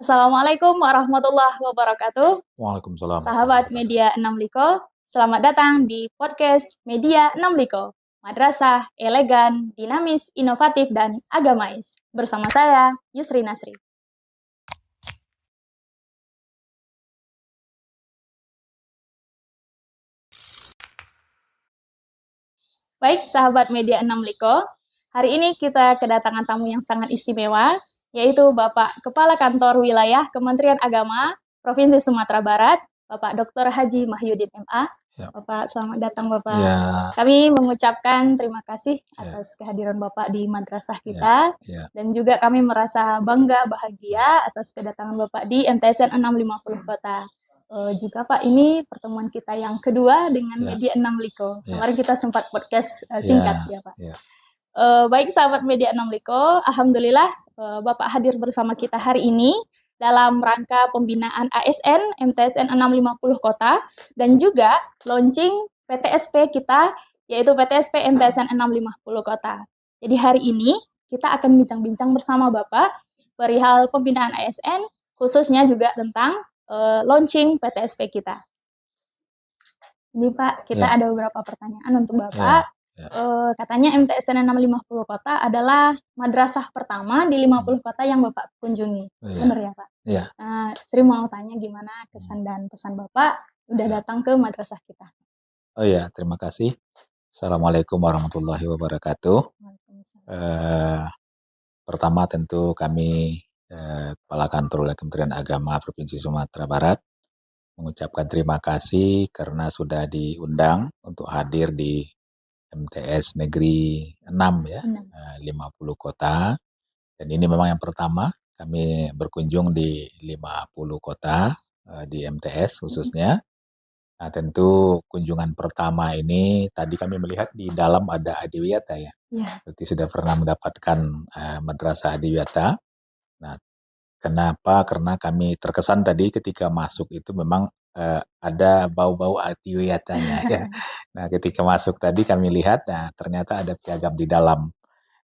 Assalamualaikum warahmatullahi wabarakatuh. Waalaikumsalam warahmatullahi Sahabat wabarakatuh. Media 6 Liko, selamat datang di podcast Media 6 Liko. Madrasah, elegan, dinamis, inovatif, dan agamais. Bersama saya, Yusri Nasri. Baik, sahabat Media 6 Liko, hari ini kita kedatangan tamu yang sangat istimewa, yaitu Bapak Kepala Kantor Wilayah Kementerian Agama Provinsi Sumatera Barat, Bapak Dr. Haji Mahyudin MA. Ya. Bapak, selamat datang Bapak. Ya, Kami mengucapkan terima kasih Ya. atas kehadiran Bapak di madrasah kita, ya. dan juga kami merasa bangga, bahagia atas kedatangan Bapak di MTSN 650 Kota. Juga Pak, ini pertemuan kita yang kedua dengan Ya. Media 6 Liko. Ya. Kemarin kita sempat podcast singkat ya Pak. Ya. Baik sahabat Media 6 Liko, alhamdulillah Bapak hadir bersama kita hari ini dalam rangka pembinaan ASN MTSN 650 Kota dan juga launching PTSP kita, yaitu PTSP MTSN 650 Kota. Jadi hari ini kita akan bincang-bincang bersama Bapak perihal pembinaan ASN, khususnya juga tentang launching PTSP kita. Ini Pak, kita ada beberapa pertanyaan untuk Bapak. Katanya MTSN 650 Kota adalah madrasah pertama di 50 kota yang Bapak kunjungi. Benar ya Pak? Iya. Nah, Sri mau tanya gimana kesan dan pesan Bapak udah datang ke madrasah kita. Oh iya, terima kasih. Assalamualaikum warahmatullahi wabarakatuh. Pertama tentu kami Kepala Kantor Wilayah Kementerian Agama Provinsi Sumatera Barat mengucapkan terima kasih karena sudah diundang untuk hadir di MTS Negeri 6 ya, 50 kota. Dan ini memang yang pertama kami berkunjung di 50 kota di MTS khususnya. Nah, tentu kunjungan pertama ini tadi kami melihat di dalam ada Adiwiyata ya. Berarti sudah pernah mendapatkan madrasah Adiwiyata. Nah, kenapa? Karena kami terkesan tadi ketika masuk itu memang ada bau-bau Adiwiyatanya ya. Nah, ketika masuk tadi kami lihat, nah ternyata ada piagam di dalam.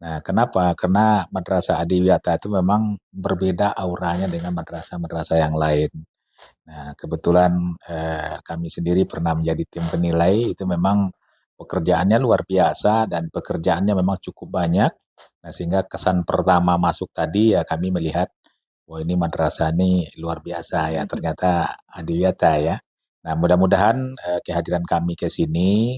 Nah, kenapa? Karena madrasah Adiwiyata itu memang berbeda auranya dengan madrasah-madrasah yang lain. Nah, kebetulan kami sendiri pernah menjadi tim penilai, itu memang pekerjaannya luar biasa dan pekerjaannya memang cukup banyak. Nah, sehingga kesan pertama masuk tadi ya kami melihat, wah ini madrasah ini luar biasa ya, ternyata Adiwiyata ya. Nah, mudah-mudahan kehadiran kami ke sini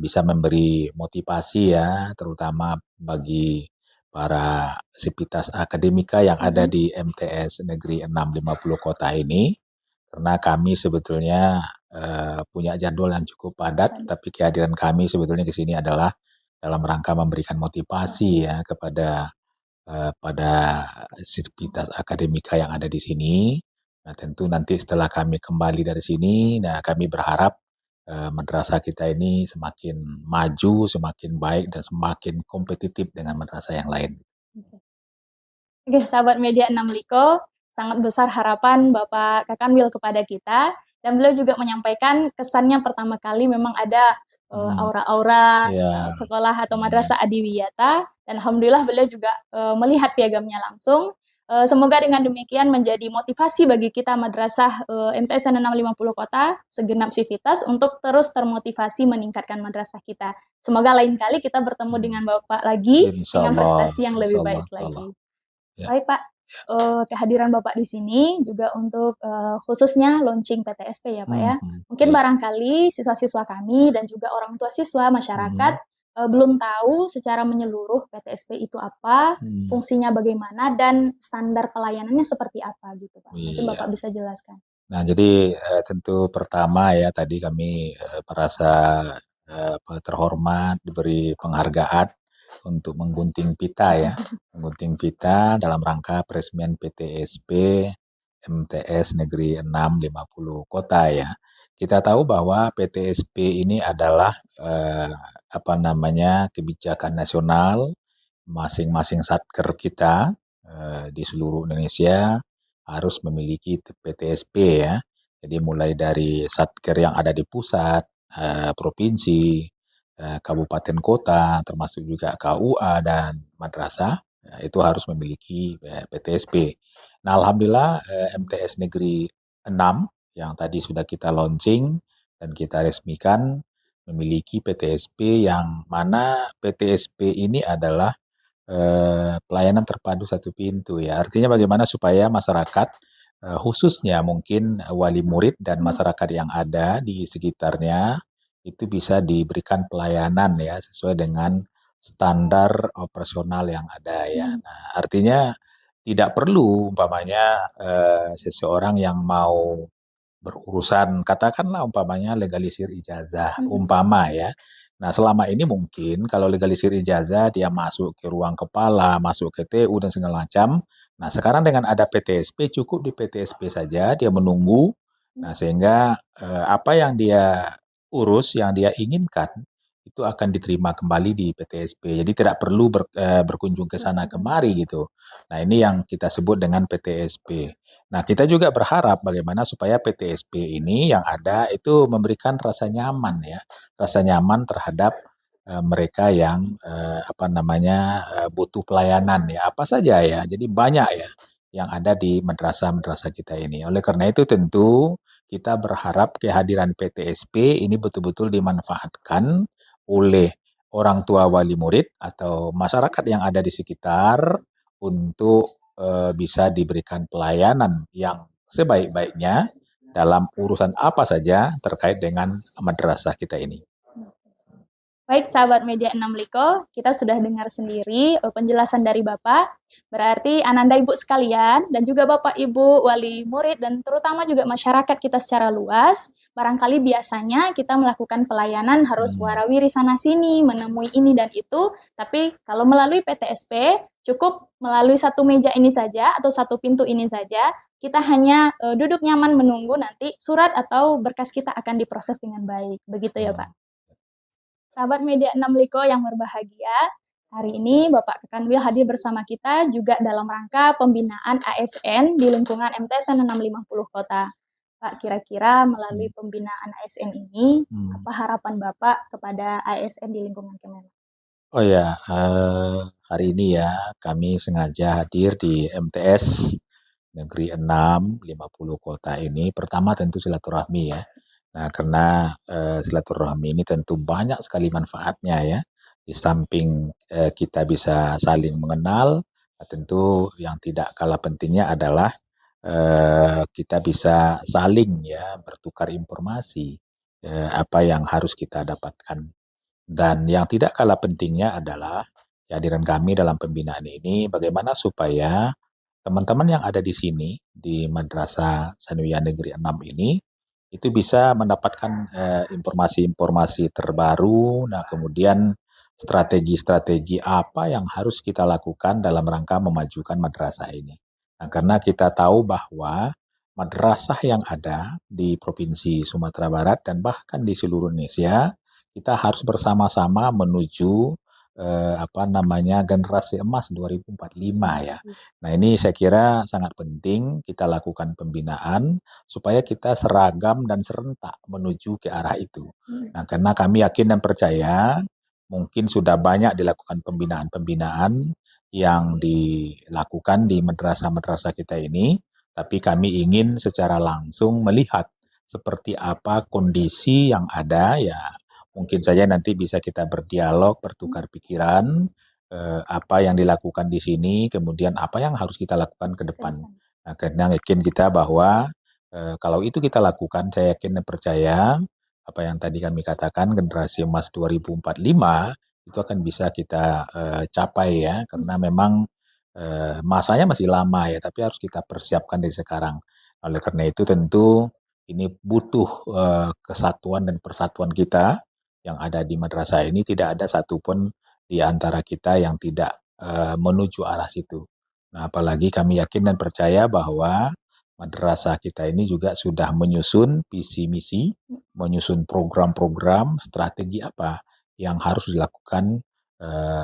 bisa memberi motivasi ya, terutama bagi para sivitas akademika yang ada di MTS Negeri 650 Kota ini, karena kami sebetulnya punya jadwal yang cukup padat, tapi kehadiran kami sebetulnya ke sini adalah dalam rangka memberikan motivasi ya kepada pada sivitas akademika yang ada di sini. Nah, tentu nanti setelah kami kembali dari sini, nah kami berharap madrasah kita ini semakin maju, semakin baik, dan semakin kompetitif dengan madrasah yang lain. Oke, sahabat Media 6 Liko, sangat besar harapan Bapak Kakanwil kepada kita, dan beliau juga menyampaikan kesannya pertama kali memang ada aura-aura sekolah atau madrasah Adiwiyata, dan alhamdulillah beliau juga melihat piagamnya langsung. Semoga dengan demikian menjadi motivasi bagi kita madrasah MTSN 650 Kota, segenap sivitas untuk terus termotivasi meningkatkan madrasah kita. Semoga lain kali kita bertemu dengan Bapak lagi dengan prestasi yang lebih baik lagi. Baik Pak, kehadiran Bapak di sini juga untuk khususnya launching PTSP ya Pak ya. Mungkin barangkali siswa-siswa kami dan juga orang tua siswa, masyarakat belum tahu secara menyeluruh PTSP itu apa, fungsinya bagaimana, dan standar pelayanannya seperti apa gitu Pak. Mungkin Bapak bisa jelaskan. Nah, jadi tentu pertama ya tadi kami merasa terhormat diberi penghargaan untuk menggunting pita ya, menggunting pita dalam rangka peresmian PTSP MTS Negeri 650 Kota ya. Kita tahu bahwa PTSP ini adalah kebijakan nasional masing-masing satker kita di seluruh Indonesia harus memiliki PTSP ya. Jadi mulai dari satker yang ada di pusat, provinsi, kabupaten kota, termasuk juga KUA dan madrasah, itu harus memiliki PTSP. Nah, alhamdulillah MTS Negeri 6 yang tadi sudah kita launching dan kita resmikan memiliki PTSP yang mana PTSP ini adalah pelayanan terpadu satu pintu ya. Artinya bagaimana supaya masyarakat khususnya mungkin wali murid dan masyarakat yang ada di sekitarnya itu bisa diberikan pelayanan ya sesuai dengan standar operasional yang ada ya. Nah, artinya tidak perlu umpamanya seseorang yang mau berurusan katakanlah umpamanya legalisir ijazah umpama ya. Nah, selama ini mungkin kalau legalisir ijazah dia masuk ke ruang kepala, masuk ke TU dan segala macam. Nah, sekarang dengan ada PTSP cukup di PTSP saja dia menunggu. Nah, sehingga apa yang dia urus, yang dia inginkan itu akan diterima kembali di PTSP. Jadi tidak perlu berkunjung ke sana kemari gitu. Nah, ini yang kita sebut dengan PTSP. Nah, kita juga berharap bagaimana supaya PTSP ini yang ada itu memberikan rasa nyaman ya, rasa nyaman terhadap mereka yang apa namanya butuh pelayanan ya, apa saja ya. Jadi banyak ya yang ada di madrasah-madrasah kita ini. Oleh karena itu tentu kita berharap kehadiran PTSP ini betul-betul dimanfaatkan oleh orang tua wali murid atau masyarakat yang ada di sekitar untuk bisa diberikan pelayanan yang sebaik-baiknya dalam urusan apa saja terkait dengan madrasah kita ini. Baik, sahabat Media 6 Liko, kita sudah dengar sendiri penjelasan dari Bapak. Berarti Ananda Ibu sekalian, dan juga Bapak Ibu wali murid, dan terutama juga masyarakat kita secara luas, barangkali biasanya kita melakukan pelayanan harus warawiri sana-sini, menemui ini dan itu, tapi kalau melalui PTSP, cukup melalui satu meja ini saja, atau satu pintu ini saja, kita hanya duduk nyaman menunggu nanti surat atau berkas kita akan diproses dengan baik. Begitu ya Pak? Sahabat Media 6 Liko yang berbahagia, hari ini Bapak Kakanwil hadir bersama kita juga dalam rangka pembinaan ASN di lingkungan MTSN 650 Kota. Pak, kira-kira melalui pembinaan ASN ini, apa harapan Bapak kepada ASN di lingkungan Kemenlu? Oh ya, hari ini ya kami sengaja hadir di MTS Negeri 6, 50 kota ini. Pertama tentu silaturahmi ya. Nah, karena silaturahmi ini tentu banyak sekali manfaatnya ya. Di samping kita bisa saling mengenal, tentu yang tidak kalah pentingnya adalah kita bisa saling ya bertukar informasi apa yang harus kita dapatkan. Dan yang tidak kalah pentingnya adalah kehadiran kami dalam pembinaan ini bagaimana supaya teman-teman yang ada di sini di Madrasah Sanawiyah Negeri 6 ini itu bisa mendapatkan informasi-informasi terbaru. Nah, kemudian strategi-strategi apa yang harus kita lakukan dalam rangka memajukan madrasah ini. Nah, karena kita tahu bahwa madrasah yang ada di Provinsi Sumatera Barat dan bahkan di seluruh Indonesia, kita harus bersama-sama menuju apa namanya generasi emas 2045 ya. Nah, ini saya kira sangat penting kita lakukan pembinaan supaya kita seragam dan serentak menuju ke arah itu. Nah, karena kami yakin dan percaya mungkin sudah banyak dilakukan pembinaan-pembinaan yang dilakukan di madrasah-madrasah kita ini, tapi kami ingin secara langsung melihat seperti apa kondisi yang ada ya. Mungkin saja nanti bisa kita berdialog, bertukar pikiran, apa yang dilakukan di sini, kemudian apa yang harus kita lakukan ke depan. Nah, karena yakin kita bahwa kalau itu kita lakukan, saya yakin dan percaya apa yang tadi kami katakan generasi emas 2045 itu akan bisa kita capai ya, karena memang masanya masih lama ya, tapi harus kita persiapkan dari sekarang. Oleh karena itu tentu ini butuh kesatuan dan persatuan kita yang ada di madrasah ini, tidak ada satupun di antara kita yang tidak menuju arah situ. Nah, apalagi kami yakin dan percaya bahwa madrasah kita ini juga sudah menyusun visi misi, menyusun program-program, strategi apa yang harus dilakukan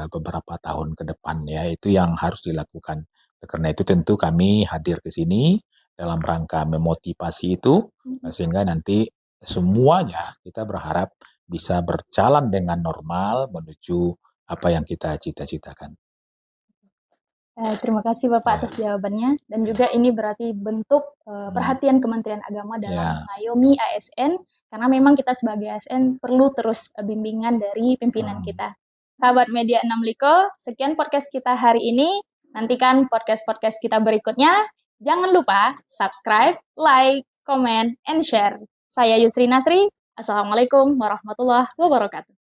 beberapa tahun ke depan ya, itu yang harus dilakukan. Karena itu tentu kami hadir ke sini dalam rangka memotivasi itu, sehingga nanti semuanya kita berharap bisa berjalan dengan normal menuju apa yang kita cita-citakan. Terima kasih Bapak Ya, atas jawabannya dan juga ini berarti bentuk perhatian Kementerian Agama dalam ya, mengayomi ASN karena memang kita sebagai ASN perlu terus bimbingan dari pimpinan hmm. kita. Sahabat Media 6 Liko, sekian podcast kita hari ini. Nantikan podcast-podcast kita berikutnya. Jangan lupa subscribe, like, comment, and share. Saya Yusri Nasri. Assalamualaikum warahmatullahi wabarakatuh.